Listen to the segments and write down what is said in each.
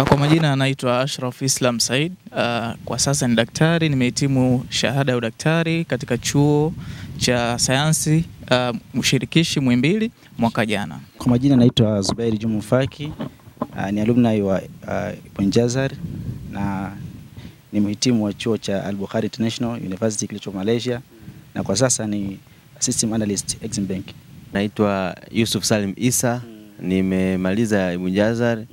Kwa majina anaitwa Ashraf Islam Said. Kwa sasa ni daktari, nimehitimu shahada ya udaktari katika chuo cha sayansi mshirikishi Muhimbili mwaka jana. Kwa majina naitwa Zubair Juma Faki, ni alumni wa Ibn Jazar na ni mhitimu wa chuo cha Al-Bukhari International University kilicho Malaysia, na kwa sasa ni system analyst Exim Bank. Naitwa Yusuf Salim Isa, nimemaliza Ibn Jazar.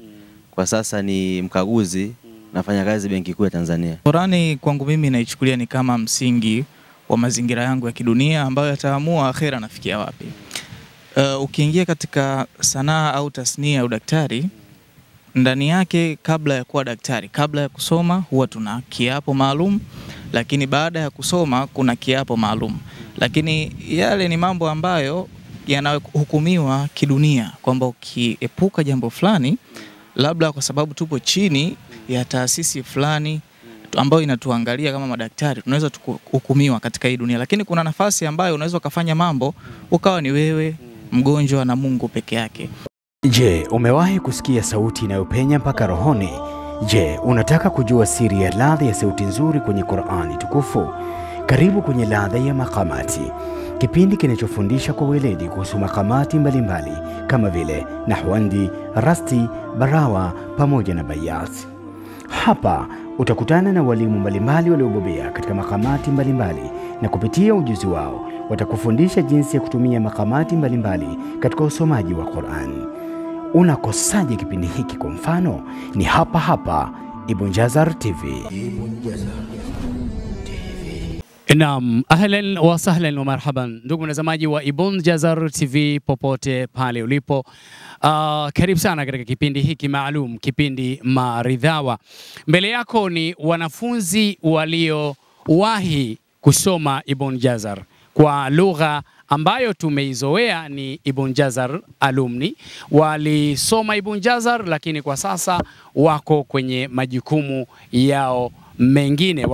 Kwa sasa ni mkaguzi, nafanya kazi Benki Kuu ya Tanzania. Qur'ani kwangu mimi naichukulia ni kama msingi wa mazingira yangu ya kidunia ambayo yataamua akhera nafikia wapi. Ukiingia katika sanaa au tasnia ya udaktari, ndani yake kabla ya kuwa daktari, kabla ya kusoma huwa tuna kiapo maalum, lakini baada ya kusoma kuna kiapo maalum. Lakini yale ni mambo ambayo yanahukumiwa kidunia kwamba ukiepuka jambo fulani, labda kwa sababu tupo chini ya taasisi fulani ambayo inatuangalia kama madaktari, tunaweza tukuhukumiwa katika hii dunia. Lakini kuna nafasi ambayo unaweza kufanya mambo ukawa ni wewe, mgonjwa na Mungu peke yake. Je, umewahi kusikia sauti inayopenya mpaka rohoni? Je, unataka kujua siri ya ladha ya sauti nzuri kwenye Qur'ani tukufu? Karibu kwenye Ladha ya Makamati, kipindi kinachofundisha kwa weledi kuhusu makamati mbalimbali kama vile nahwandi, rasti, barawa pamoja na bayat. Hapa utakutana na walimu mbalimbali waliobobea katika makamati mbalimbali, na kupitia ujuzi wao watakufundisha jinsi ya kutumia makamati mbalimbali katika usomaji wa Qur'an. Unakosaje kipindi hiki? Kwa mfano ni hapa Ibn Jazar TV. Naam, ahlan wa sahlan wa marhaban ndugu mtazamaji wa Ibn Jazar TV popote pale ulipo. Karibu sana katika kipindi hiki maalum, kipindi maridhawa. Mbele yako ni wanafunzi waliowahi kusoma Ibn Jazar kwa lugha ambayo tumeizoea, ni Ibn Jazar alumni. Walisoma Ibn Jazar lakini kwa sasa wako kwenye majukumu yao mengine,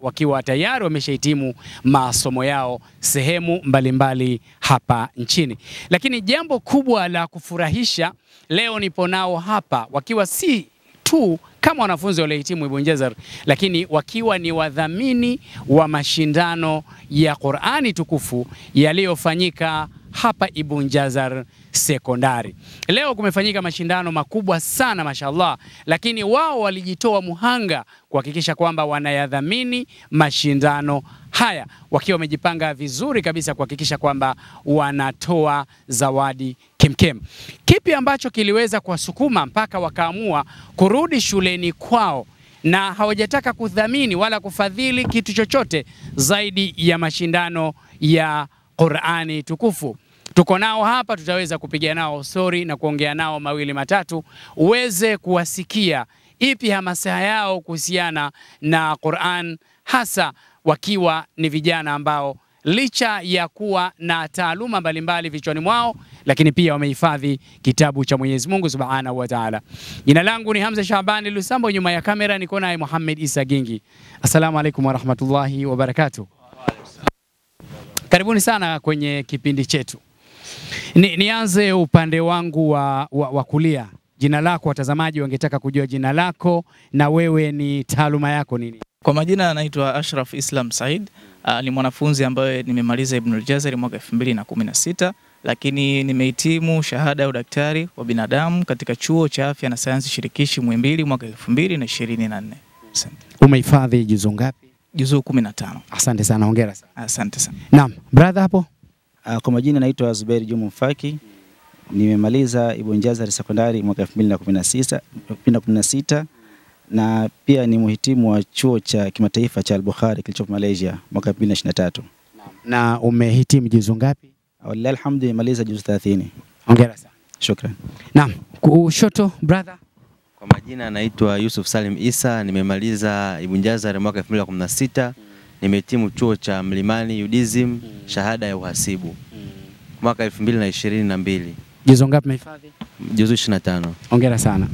wakiwa tayari wameshahitimu masomo yao sehemu mbalimbali hapa nchini. Lakini jambo kubwa la kufurahisha, leo nipo nao hapa wakiwa si tu kama wanafunzi waliohitimu Ibn Jazar, lakini wakiwa ni wadhamini wa mashindano ya Qur'ani tukufu yaliyofanyika hapa Ibn Jazar sekondari. Leo kumefanyika mashindano makubwa sana mashallah, lakini wao walijitoa muhanga kuhakikisha kwamba wanayadhamini mashindano haya, wakiwa wamejipanga vizuri kabisa kuhakikisha kwamba wanatoa zawadi kemkem. Kipi ambacho kiliweza kuwasukuma mpaka wakaamua kurudi shuleni kwao na hawajataka kudhamini wala kufadhili kitu chochote zaidi ya mashindano ya Qur'ani tukufu? Tuko nao hapa, tutaweza kupiga nao story na kuongea nao mawili matatu, uweze kuwasikia ipi hamasa yao kuhusiana na Qur'an, hasa wakiwa ni vijana ambao licha ya kuwa na taaluma mbalimbali vichwani mwao, lakini pia wamehifadhi kitabu cha Mwenyezi Mungu Subhanahu wa Ta'ala. Jina langu ni Hamza Shabani Lusambo, nyuma ya kamera niko naye Muhammad Isa Gingi. Assalamu alaikum wa rahmatullahi wa barakatuh. Karibuni sana kwenye kipindi chetu. Nianze upande wangu wa kulia. Jina lako, watazamaji wangetaka kujua jina lako na wewe ni taaluma yako nini? Kwa majina anaitwa Ashraf Islam Said. Ni mwanafunzi ambaye nimemaliza Ibn Jazar mwaka 2016, lakini nimehitimu shahada ya udaktari wa binadamu katika chuo cha afya na sayansi shirikishi Muhimbili mwaka 2024. Asante. Umehifadhi juzu ngapi? Juzu 15. Asante sana, hongera sana. Asante sana. Naam, brother hapo. Kwa majina naitwa Zubair Juma Faki, nimemaliza Ibn Jazar sekondari mwaka 2016 na pia ni mhitimu wa chuo cha kimataifa cha Al-Bukhari kilicho Malaysia mwaka 2023. Na umehitimu juzu ngapi? Wallahi alhamdulillah, nimemaliza juzu 30. Hongera sana. Shukran. Naam, kushoto brother. Kwa majina naitwa Yusuf Salim Isa, nimemaliza Ibn Jazar mwaka 2016. Nimehitimu chuo cha Mlimani UDSM shahada ya uhasibu mwaka 2022. Juzu ngapi umehifadhi? Juzu 25. Hongera sana.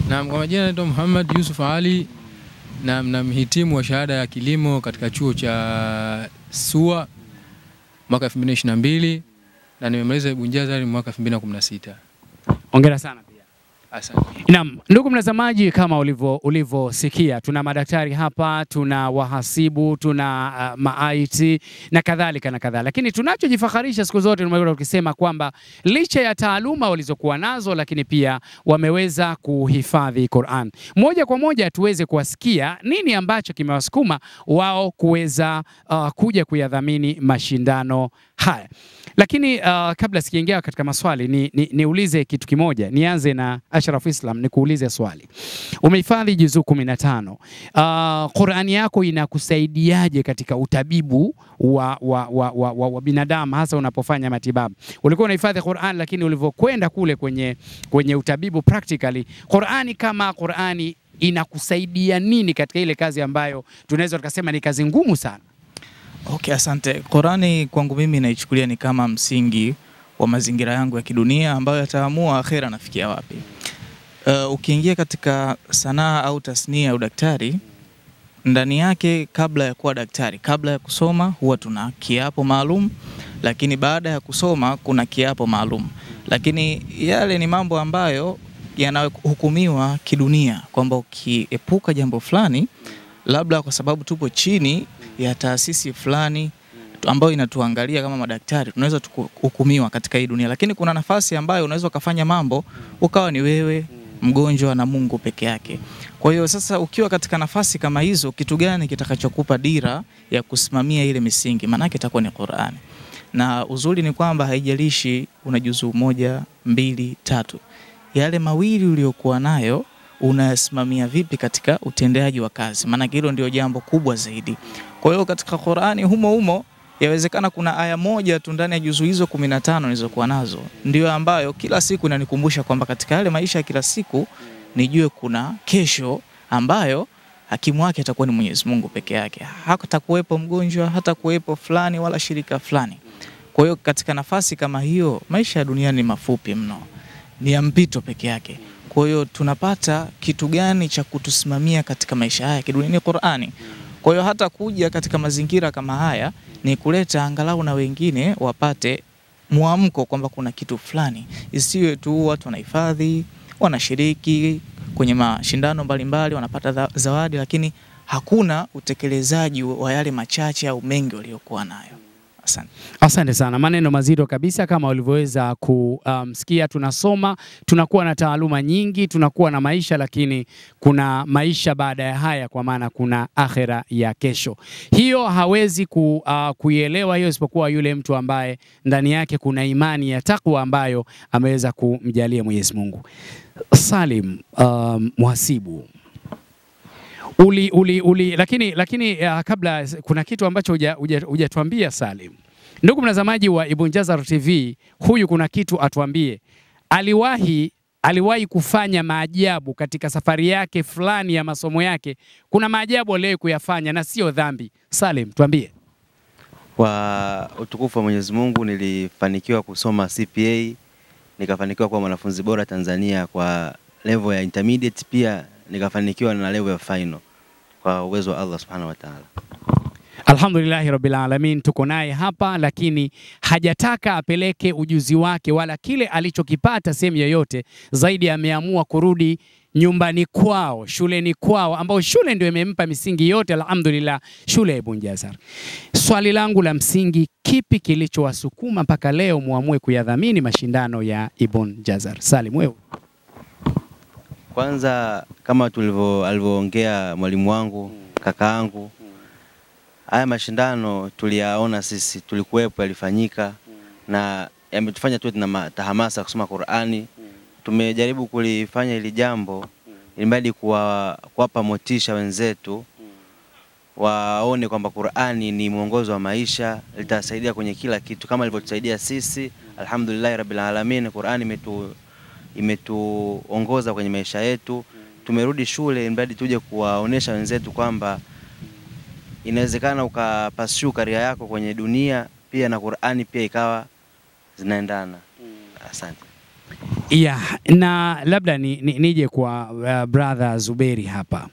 Naam, kwa majina naitwa Muhammad Yusuf Ali, na mhitimu wa shahada ya kilimo katika chuo cha SUA mwaka 2022, na nimemaliza Ibn Jazar mwaka 2016. Hongera sana pia. Asante. Naam, ndugu mtazamaji, kama ulivyosikia, tuna madaktari hapa, tuna wahasibu, tuna ma-IT na kadhalika. Lakini tunachojifaharisha siku zote tumekuwa tukisema kwamba licha ya taaluma walizokuwa nazo, lakini pia wameweza kuhifadhi Qur'an. Moja kwa moja tuweze kuwasikia nini ambacho kimewasukuma wao kuweza kuja kuyadhamini mashindano haya. Lakini kabla sijaingia katika maswali niulize kitu kimoja. Nianze na Ashraf Islam, nikuulize swali. Umehifadhi juzuu 15. Qur'ani yako inakusaidiaje katika utabibu wa binadamu, hasa unapofanya matibabu? Ulikuwa unahifadhi Qur'an, lakini ulivyokwenda kule kwenye utabibu practically, Qur'ani kama Qur'ani inakusaidia nini katika ile kazi ambayo tunaweza tukasema ni kazi ngumu sana? Okay, asante. Qur'ani kwangu mimi naichukulia ni kama msingi wa mazingira yangu ya kidunia ambayo yataamua akhera nafikia wapi. Ukiingia katika sanaa au tasnia ya udaktari, ndani yake kabla ya kuwa daktari, kabla ya kusoma huwa tuna kiapo maalum, lakini baada ya kusoma kuna kiapo maalum. Lakini yale ni mambo ambayo yanahukumiwa kidunia kwamba ukiepuka jambo fulani, labda kwa sababu tupo chini ya taasisi fulani ambayo inatuangalia kama madaktari, tunaweza tukuhukumiwa katika hii dunia. Lakini kuna nafasi ambayo unaweza kufanya mambo ukawa ni wewe, mgonjwa na Mungu peke yake. Kwa hiyo sasa ukiwa katika nafasi kama hizo, kitu gani kitakachokupa dira ya kusimamia ile misingi? Maana yake itakuwa ni Qur'ani. Na uzuri ni kwamba haijalishi una juzuu 1, 2, 3. Yale mawili uliokuwa nayo unasimamia vipi katika utendaji wa kazi? Maana hilo ndio jambo kubwa zaidi. Kwa hiyo katika Qur'ani humo yawezekana kuna aya moja tu ndani ya juzuu hizo 15 nilizokuwa nazo ndio ambayo kila siku inanikumbusha kwamba katika yale maisha ya kila siku nijue kuna kesho ambayo hakimu wake atakuwa ni Mwenyezi Mungu peke yake. Hatakuwepo mgonjwa, hatakuwepo fulani wala shirika fulani. Kwa hiyo katika nafasi kama hiyo, maisha ya dunia ni mafupi mno, ni ya mpito peke yake. Kwa hiyo tunapata kitu gani cha kutusimamia katika maisha haya kidunia? Ni Qur'ani. Kwa hiyo hata kuja katika mazingira kama haya ni kuleta angalau na wengine wapate muamko kwamba kuna kitu fulani. Isiwe tu watu wanahifadhi, wanashiriki kwenye mashindano mbalimbali, wanapata zawadi, lakini hakuna utekelezaji wa yale machache au mengi waliokuwa nayo. Asante. Asante sana, maneno mazito kabisa. Kama ulivyoweza kumsikia, tunasoma, tunakuwa na taaluma nyingi, tunakuwa na maisha, lakini kuna maisha baada ya haya, kwa maana kuna akhera ya kesho. Hiyo hawezi kuielewa hiyo isipokuwa yule mtu ambaye ndani yake kuna imani ya takwa ambayo ameweza kumjalia Mwenyezi Mungu. Salim, mhasibu, lakini kabla kuna kitu ambacho hujatuambia Salim. Ndugu mtazamaji wa Ibn Jazar TV, huyu kuna kitu atuambie. Aliwahi kufanya maajabu katika safari yake fulani ya masomo yake. Kuna maajabu aliyowahi kuyafanya na sio dhambi. Salim, tuambie. Kwa utukufu wa Mwenyezi Mungu, nilifanikiwa kusoma CPA, nikafanikiwa kuwa mwanafunzi bora Tanzania kwa level ya intermediate, pia nikafanikiwa na level ya final kwa uwezo wa Allah Subhanahu wa Ta'ala. Alhamdulillahi Rabbil Alamin, tuko naye hapa, lakini hajataka apeleke ujuzi wake wala kile alichokipata sehemu yoyote zaidi. Ameamua kurudi nyumbani kwao, shuleni kwao, ambao shule ndio imempa misingi yote. Alhamdulillah, shule ya Ibn Jazar. Swali langu la msingi, kipi kilichowasukuma mpaka leo muamue kuyadhamini mashindano ya Ibn Jazar? Salim, wewe. Kwanza kama alivyoongea mwalimu wangu, kakaangu, haya mashindano tuliyaona sisi, tulikuwepo, yalifanyika na yametufanya tuwe na tahamasa kusoma Qur'ani. Tumejaribu kulifanya hili jambo ili kuwapa motisha wenzetu waone kwamba Qur'ani ni mwongozo wa maisha, litasaidia kwenye kila kitu kama ilivyotusaidia sisi. Alhamdulillah Rabbil Alamin, Qur'ani imetuongoza kwenye maisha yetu. Tumerudi shule ili tuje kuwaonesha wenzetu kwamba inawezekana ukapasua career yako kwenye dunia pia na Qur'ani pia ikawa zinaendana. Asante. Yeah, na labda nije kwa brother Zuberi hapa.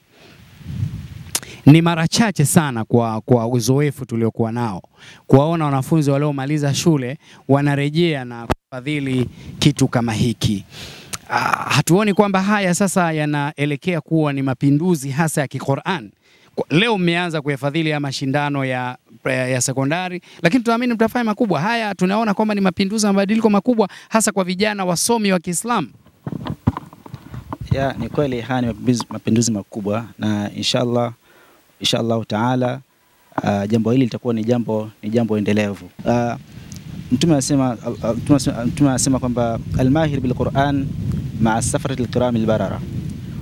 Ni mara chache sana kwa uzoefu tuliokuwa nao kuwaona wanafunzi waliomaliza shule wanarejea na kufadhili kitu kama hiki. hatuoni kwamba haya sasa yanaelekea kuwa ni mapinduzi hasa ya Qur'an? Leo mmeanza kuyafadhili ya mashindano ya sekondari, lakini tunaamini mtafanya makubwa. Haya tunaona kwamba ni mapinduzi na mabadiliko makubwa hasa kwa vijana wasomi wa Kiislamu. Ni kweli haya ni mapinduzi makubwa, na inshallah taala jambo hili litakuwa ni jambo endelevu. Mtume anasema kwamba al-mahir bil Qur'an ma'a safarati al-kiram al-barara.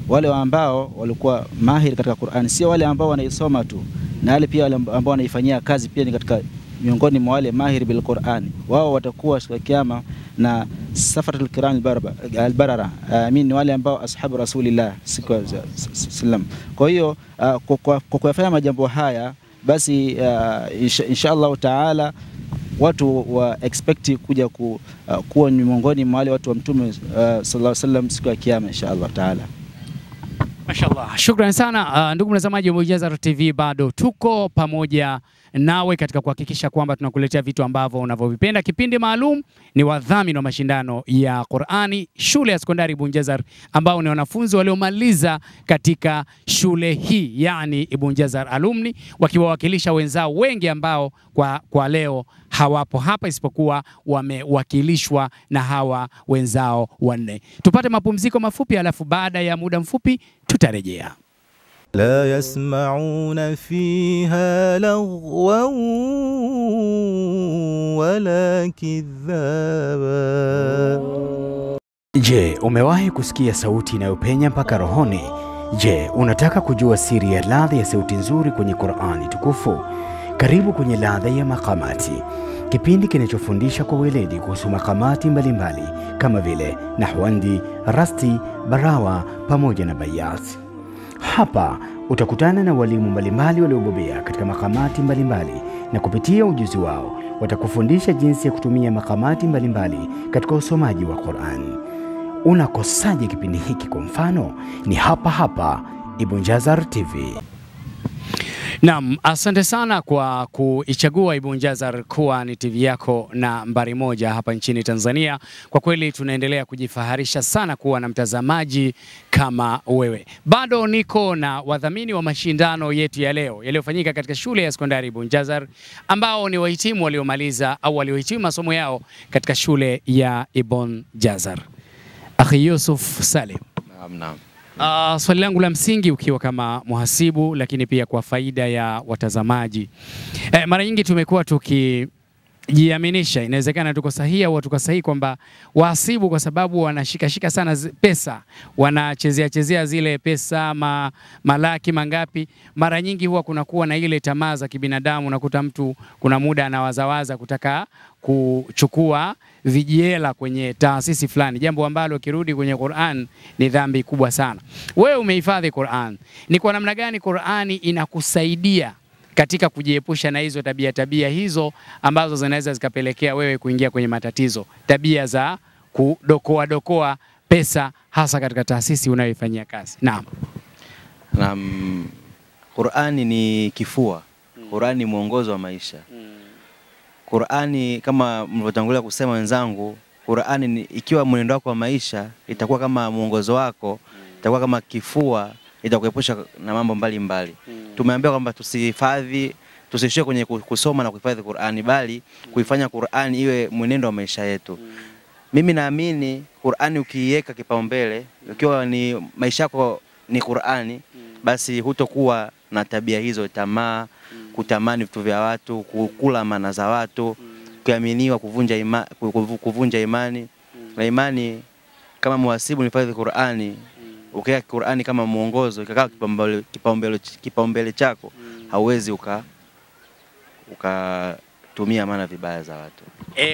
Wale ambao walikuwa mahiri katika Qur'an sio wale ambao wanaisoma tu, na wale pia wale ambao wanaifanyia kazi pia ni katika miongoni mwa wale mahiri bil Qur'an. Wao watakuwa siku ya kiyama na safaratul kiram al-barara. Ni wale ambao ashabu rasulillah sallam. Kwa hiyo kwa kufanya majambo haya basi inshallah taala watu wa expect kuja kuwa ni miongoni mwa wale watu wa Mtume sallallahu alaihi wasallam siku ya kiyama inshallah taala. Mashallah. Shukrani sana ndugu mtazamaji wa Mujazar TV, bado tuko pamoja nawe katika kuhakikisha kwamba tunakuletea vitu ambavyo unavyovipenda. Kipindi maalum ni wadhamini wa mashindano ya Qur'ani shule ya sekondari Ibn Jazar, ambao ni wanafunzi waliomaliza katika shule hii, yani Ibn Jazar alumni, wakiwawakilisha wenzao wengi ambao kwa leo hawapo hapa isipokuwa wamewakilishwa na hawa wenzao wanne. Tupate mapumziko mafupi, alafu baada ya muda mfupi tutarejea. لا يسمعون فيها لغوا ولا كذابا. Je, umewahi kusikia sauti inayopenya mpaka rohoni? Je, unataka kujua siri ya ladha ya sauti nzuri kwenye Qur'ani tukufu? Karibu kwenye Ladha ya Makamati, kipindi kinachofundisha kwa weledi kuhusu makamati mbalimbali kama vile nahwandi, rasti, barawa pamoja na bayat. Hapa utakutana na walimu mbalimbali waliobobea katika makamati mbalimbali, na kupitia ujuzi wao watakufundisha jinsi ya kutumia makamati mbalimbali katika usomaji wa Qur'an. Unakosaje kipindi hiki? Kwa mfano ni hapa Ibn Jazar TV. Naam, asante sana kwa kuichagua Ibn Jazar kuwa ni TV yako nambari moja hapa nchini Tanzania. Kwa kweli tunaendelea kujifaharisha sana kuwa na mtazamaji kama wewe. Bado niko na wadhamini wa mashindano yetu ya leo yaliyofanyika katika shule ya sekondari Ibn Jazar, ambao ni wahitimu waliomaliza au waliohitimu masomo yao katika shule ya Ibn Jazar. Akhi Yusuf Salim. Naam. Swali langu la msingi ukiwa kama muhasibu, lakini pia kwa faida ya watazamaji. Mara nyingi tumekuwa tukijiaminisha, inawezekana tuko sahihi au tuko sahihi, kwamba wahasibu kwa sababu wanashika sana pesa, wanachezea zile pesa malaki mangapi, mara nyingi huwa kunakuwa na ile tamaa za kibinadamu. Unakuta mtu kuna muda anawazawaza kutaka kuchukua vijiela kwenye taasisi fulani, jambo ambalo kirudi kwenye Qur'an ni dhambi kubwa sana. Wewe umehifadhi Qur'an, ni kwa namna gani Qur'ani inakusaidia katika kujiepusha na hizo tabia hizo ambazo zinaweza zikapelekea wewe kuingia kwenye matatizo, tabia za kudokoa pesa hasa katika taasisi unayoifanyia kazi? Naam. Qur'ani ni kifua. Qur'ani ni mwongozo wa maisha. Qur'ani kama mlivyotangulia kusema wenzangu, Qur'ani ni ikiwa mwenendo wako wa maisha itakuwa kama mwongozo wako, itakuwa kama kifua, itakuepusha na mambo mbalimbali. Tumeambiwa kwamba tusishie kwenye kusoma na kuhifadhi Qur'ani, bali kuifanya Qur'ani iwe mwenendo wa maisha yetu. Mimi naamini Qur'ani ukiiweka kipaumbele, ukiwa ni maisha yako ni Qur'ani, basi hutokuwa na tabia hizo, tamaa, kutamani vitu vya watu, kukula amana za watu, kuaminiwa, kuvunja imani. Na imani kama muhasibu nihifadhi Qur'ani, ukiweka Qur'ani kama mwongozo, ikakaa kipaumbele chako, hauwezi ukatumia amana vibaya za watu.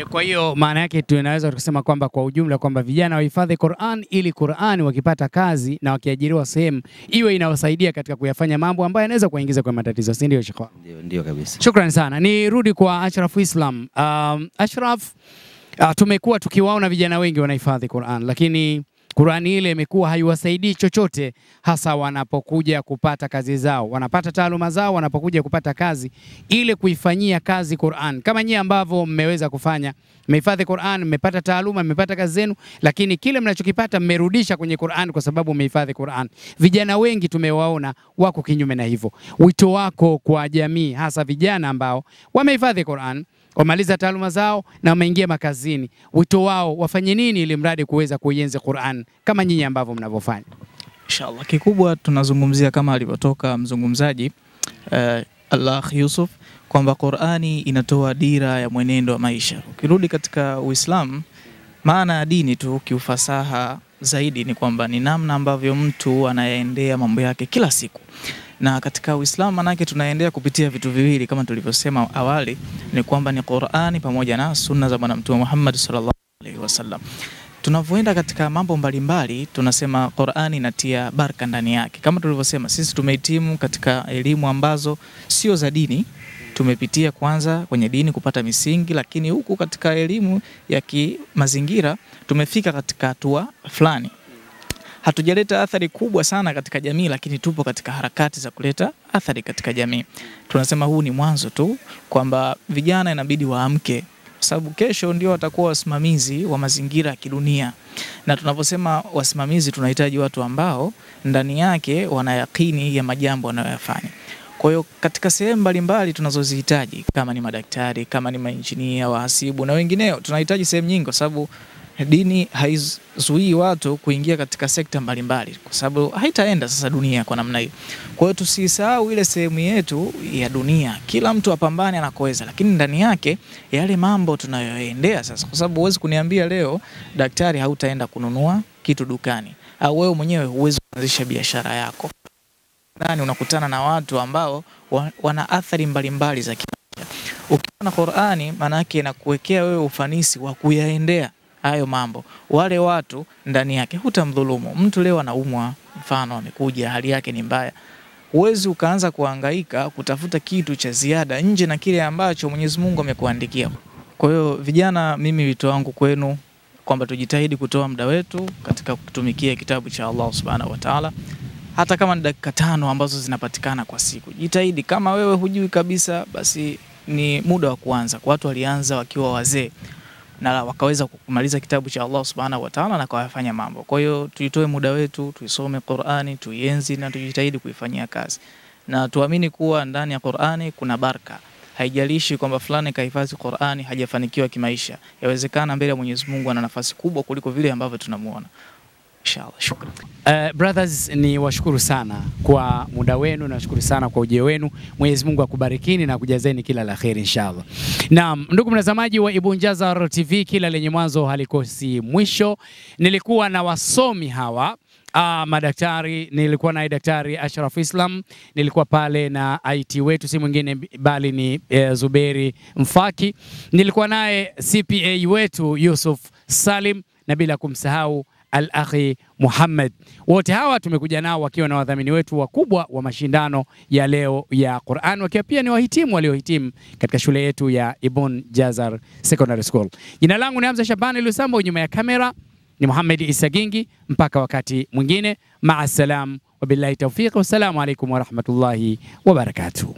Kwa hiyo maana yake tunaweza kusema kwamba kwa ujumla kwamba vijana wahifadhi Qur'an, ili Qur'an wakipata kazi na wakiajiriwa sehemu iwe inawasaidia katika kuyafanya mambo ambayo yanaweza kuingiza kwa matatizo, si ndio Sheikh? Ndio kabisa. Shukrani sana. Nirudi kwa Ashraf Islam. Ashraf, tumekuwa tukiwaona vijana wengi wanahifadhi Qur'an, lakini Qur'ani ile imekuwa haiwasaidii chochote, hasa wanapokuja kupata kazi zao, wanapata taaluma zao, wanapokuja kupata kazi ile kuifanyia kazi Qur'an. Kama nyinyi ambavyo mmeweza kufanya, mmehifadhi Qur'an, mmepata taaluma, mmepata kazi zenu, lakini kile mnachokipata mmerudisha kwenye Qur'an kwa sababu mmehifadhi Qur'an. Vijana wengi tumewaona wako kinyume na hivyo. Wito wako kwa jamii, hasa vijana ambao wamehifadhi Qur'an, wamaliza taaluma zao na wameingia makazini, wito wao wafanye nini ili mradi kuweza kuienzi Qur'an kama nyinyi ambavyo mnavyofanya? Inshallah, kikubwa tunazungumzia kama alivyotoka mzungumzaji Allah Yusuf kwamba Qur'ani inatoa dira ya mwenendo wa maisha. Ukirudi katika Uislamu, maana ya dini tu kiufasaha zaidi ni kwamba ni namna ambavyo mtu anaendea mambo yake kila siku. Na katika Uislamu manake tunaendea kupitia vitu viwili kama tulivyosema awali, ni kwamba ni Qur'ani pamoja na sunna za Bwana Mtume Muhammad sallallahu alaihi wasallam. Tunavyoenda katika mambo mbalimbali tunasema Qur'ani inatia baraka ndani yake. Kama tulivyosema sisi tumehitimu katika elimu ambazo sio za dini. Tumepitia kwanza kwenye dini kupata misingi, lakini huku katika elimu ya kimazingira tumefika katika hatua fulani. Hatujaleta athari kubwa sana katika jamii, lakini tupo katika harakati za kuleta athari katika jamii. Tunasema huu ni mwanzo tu, kwamba vijana inabidi waamke, sababu kesho ndio watakuwa wasimamizi wa mazingira ya kidunia. Na tunaposema wasimamizi tunahitaji watu ambao ndani yake wana yakini ya majambo wanayoyafanya. Kwa hiyo katika sehemu mbalimbali tunazozihitaji, kama ni madaktari, kama ni mainjinia, wahasibu na wengineo, tunahitaji sehemu nyingi kwa sababu dini haizuii watu kuingia katika sekta mbalimbali kwa sababu haitaenda sasa dunia kwa namna hiyo. Kwa hiyo tusisahau ile sehemu yetu ya dunia. Kila mtu apambane anakoweza, lakini ndani yake yale mambo tunayoendea sasa, kwa sababu huwezi kuniambia leo daktari hautaenda kununua kitu dukani, au wewe mwenyewe huwezi kuanzisha biashara yako. Ndani unakutana na watu ambao wana athari mbalimbali za kimaisha. Ukiona Qur'ani maana yake inakuwekea wewe ufanisi wa kuyaendea hayo mambo. Wale watu ndani yake hutamdhulumu. Mtu leo anaumwa, mfano amekuja hali yake ni mbaya, huwezi ukaanza kuhangaika kutafuta kitu cha ziada nje na kile ambacho Mwenyezi Mungu amekuandikia. Kwa hiyo vijana, mimi wito wangu kwenu kwamba tujitahidi kutoa muda wetu katika kutumikia kitabu cha Allah Subhanahu wa Ta'ala. Hata kama ni dakika 5 ambazo zinapatikana kwa siku, jitahidi. Kama wewe hujui kabisa, basi ni muda wa kuanza. Kwa watu walianza wakiwa wazee na wakaweza kumaliza kitabu cha Allah Subhanahu wa Ta'ala na kawafanya mambo. Kwa hiyo tuitoe muda wetu, tuisome Qur'ani, tuienzi na tujitahidi kuifanyia kazi. Na tuamini kuwa ndani ya Qur'ani kuna baraka. Haijalishi kwamba fulani kahifadhi Qur'ani hajafanikiwa kimaisha. Yawezekana mbele ya Mwenyezi Mungu ana nafasi kubwa kuliko vile ambavyo tunamuona. Inshallah. Shukran. Brothers, ni washukuru sana kwa muda wenu, na washukuru sana kwa ujio wenu. Mwenyezi Mungu akubarikini na kujazeni kila la kheri inshallah. Naam, ndugu mtazamaji wa Ibn Jazar TV, kila lenye mwanzo halikosi mwisho. Nilikuwa na wasomi hawa madaktari, nilikuwa na Daktari Ashraf Islam, nilikuwa pale na IT wetu si mwingine bali ni Zuberi Mfaki, nilikuwa naye CPA wetu Yusuf Salim, na bila kumsahau Al-Akhi Muhammad. Wote hawa tumekuja nao wakiwa na wadhamini wetu wakubwa wa mashindano ya leo ya Qur'an, wakiwa pia ni wahitimu waliohitimu katika shule yetu ya Ibn Jazar Secondary School. Jina langu ni Hamza Shabani Lusambo, nyuma ya kamera ni Muhammad Isa Gingi. Mpaka wakati mwingine, ma'asalam wa billahi tawfiq, wassalamu alaikum wa rahmatullahi wa barakatuh.